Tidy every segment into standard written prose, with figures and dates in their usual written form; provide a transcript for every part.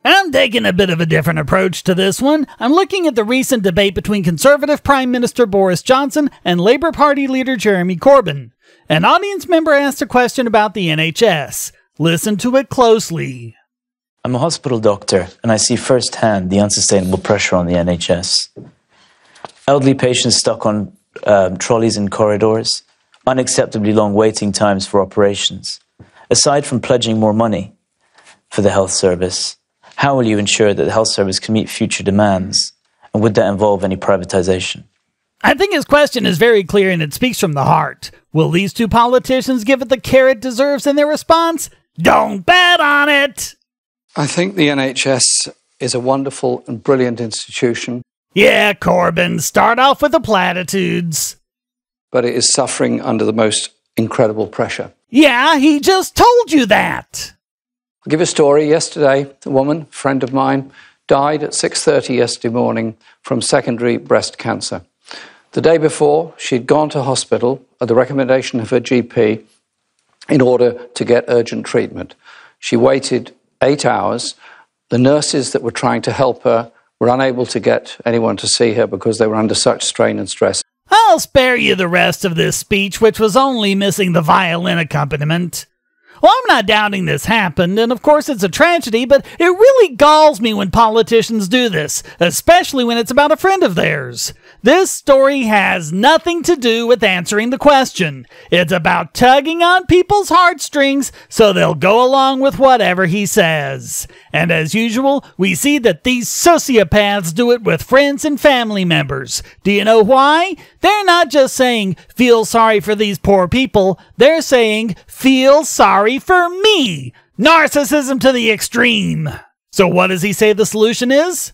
I'm taking a bit of a different approach to this one. I'm looking at the recent debate between Conservative Prime Minister Boris Johnson and Labour Party leader Jeremy Corbyn. An audience member asked a question about the NHS. Listen to it closely. I'm a hospital doctor, and I see firsthand the unsustainable pressure on the NHS. Elderly patients stuck on trolleys in corridors, unacceptably long waiting times for operations. Aside from pledging more money for the health service, how will you ensure that the health service can meet future demands? And would that involve any privatization? I think his question is very clear and it speaks from the heart. Will these two politicians give it the care it deserves in their response? Don't bet on it! I think the NHS is a wonderful and brilliant institution. Yeah, Corbyn, start off with the platitudes. But it is suffering under the most incredible pressure. Yeah, he just told you that. I'll give a story. Yesterday, a woman, a friend of mine, died at 6:30 yesterday morning from secondary breast cancer. The day before, she'd gone to hospital at the recommendation of her GP in order to get urgent treatment. She waited 8 hours. The nurses that were trying to help her were unable to get anyone to see her because they were under such strain and stress. I'll spare you the rest of this speech, which was only missing the violin accompaniment. Well, I'm not doubting this happened, and of course it's a tragedy, but it really galls me when politicians do this, especially when it's about a friend of theirs. This story has nothing to do with answering the question. It's about tugging on people's heartstrings so they'll go along with whatever he says. And as usual, we see that these sociopaths do it with friends and family members. Do you know why? They're not just saying, feel sorry for these poor people. They're saying, feel sorry for me. Narcissism to the extreme. So what does he say the solution is?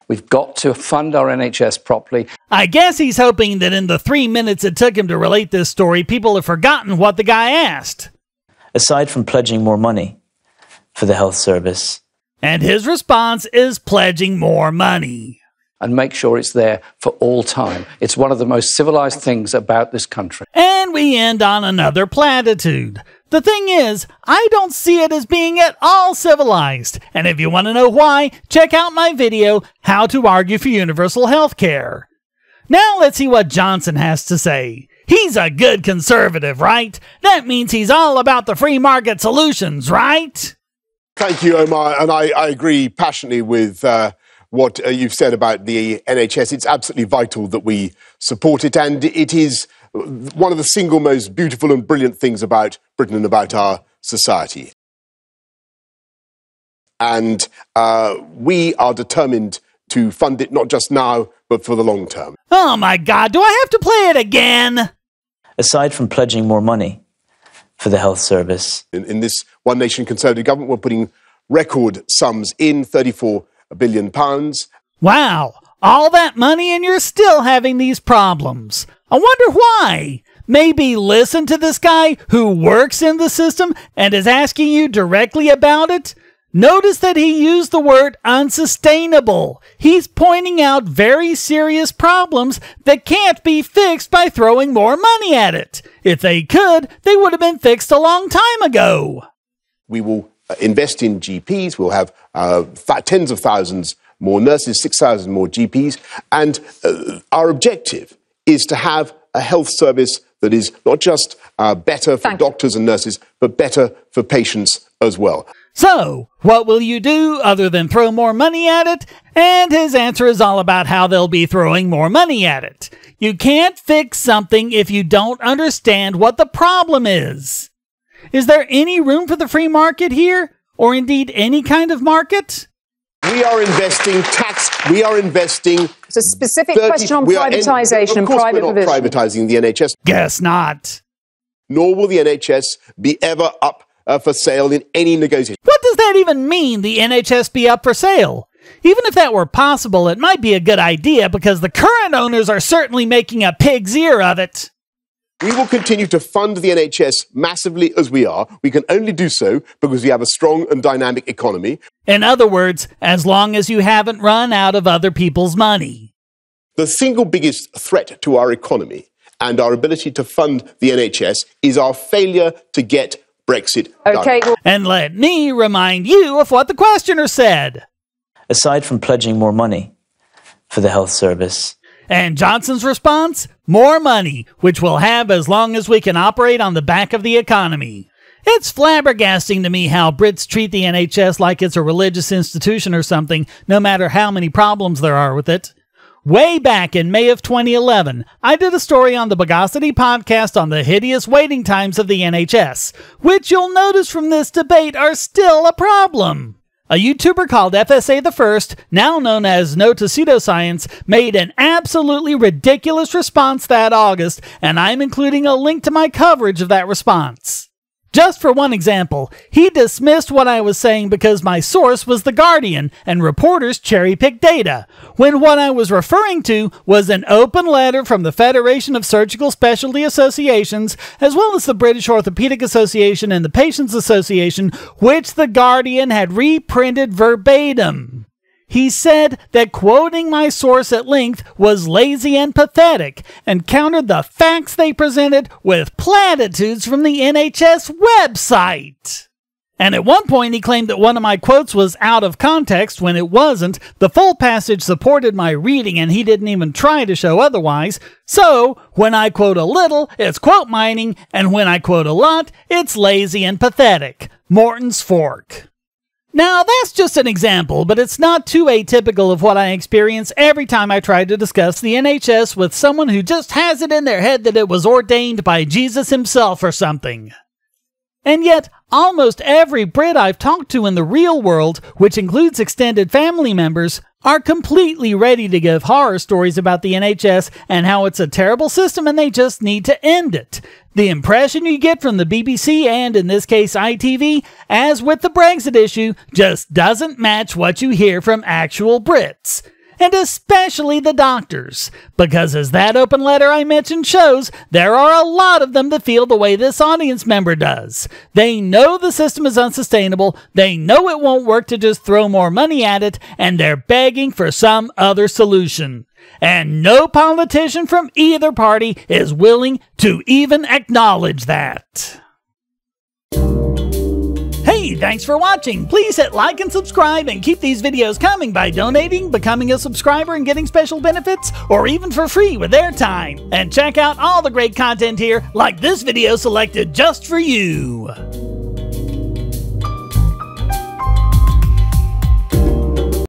We've got to fund our NHS properly. I guess he's hoping that in the 3 minutes it took him to relate this story, people have forgotten what the guy asked. Aside from pledging more money for the health service. And his response is pledging more money. And make sure it's there for all time. It's one of the most civilized things about this country. And we end on another platitude. The thing is, I don't see it as being at all civilized. And if you want to know why, check out my video, How to Argue for Universal Health Care. Now let's see what Johnson has to say. He's a good conservative, right? That means he's all about the free market solutions, right? Thank you, Omar. And I agree passionately with what you've said about the NHS. It's absolutely vital that we support it. And it is one of the single most beautiful and brilliant things about Britain and about our society. And we are determined to fund it not just now, but for the long term. Oh my God, do I have to play it again? Aside from pledging more money for the health service. In this One Nation Conservative government, we're putting record sums in, £34 billion. Wow, all that money and you're still having these problems. I wonder why. Maybe listen to this guy who works in the system and is asking you directly about it. Notice that he used the word unsustainable. He's pointing out very serious problems that can't be fixed by throwing more money at it. If they could, they would have been fixed a long time ago. We will invest in GPs. We'll have tens of thousands more nurses, 6,000 more GPs. And our objective is to have a health service that is not just better for doctors and nurses, but better for patients as well. So, what will you do other than throw more money at it? And his answer is all about how they'll be throwing more money at it. You can't fix something if you don't understand what the problem is. Is there any room for the free market here? Or indeed any kind of market? We are investing It's a specific question on privatisation and private provision. Of course we're not privatising the NHS. Guess not. Nor will the NHS be ever up for sale in any negotiation. What does that even mean, the NHS be up for sale? Even if that were possible, it might be a good idea because the current owners are certainly making a pig's ear of it. We will continue to fund the NHS massively as we are. We can only do so because we have a strong and dynamic economy. In other words, as long as you haven't run out of other people's money. The single biggest threat to our economy and our ability to fund the NHS is our failure to get Brexit done. And let me remind you of what the questioner said. aside from pledging more money for the health service. And Johnson's response? More money, which we'll have as long as we can operate on the back of the economy. It's flabbergasting to me how Brits treat the NHS like it's a religious institution or something, no matter how many problems there are with it. Way back in May of 2011, I did a story on the Bogosity podcast on the hideous waiting times of the NHS, which you'll notice from this debate are still a problem. A YouTuber called FSA the First, now known as No to Pseudoscience, made an absolutely ridiculous response that August, and I'm including a link to my coverage of that response. Just for one example, he dismissed what I was saying because my source was The Guardian and reporters cherry-picked data, when what I was referring to was an open letter from the Federation of Surgical Specialty Associations, as well as the British Orthopaedic Association and the Patients Association, which The Guardian had reprinted verbatim. He said that quoting my source at length was lazy and pathetic, and countered the facts they presented with platitudes from the NHS website. And at one point he claimed that one of my quotes was out of context when it wasn't. The full passage supported my reading and he didn't even try to show otherwise. So, when I quote a little, it's quote mining, and when I quote a lot, it's lazy and pathetic. Morton's Fork. Now, that's just an example, but it's not too atypical of what I experience every time I try to discuss the NHS with someone who just has it in their head that it was ordained by Jesus himself or something. And yet, almost every Brit I've talked to in the real world, which includes extended family members, are completely ready to give horror stories about the NHS and how it's a terrible system and they just need to end it. The impression you get from the BBC and, in this case, ITV, as with the Brexit issue, just doesn't match what you hear from actual Brits. And especially the doctors, because as that open letter I mentioned shows, there are a lot of them that feel the way this audience member does. They know the system is unsustainable, they know it won't work to just throw more money at it, and they're begging for some other solution. And no politician from either party is willing to even acknowledge that. Hey, thanks for watching. Please hit like and subscribe and keep these videos coming by donating, becoming a subscriber and getting special benefits, or even for free with airtime. And check out all the great content here, like this video selected just for you.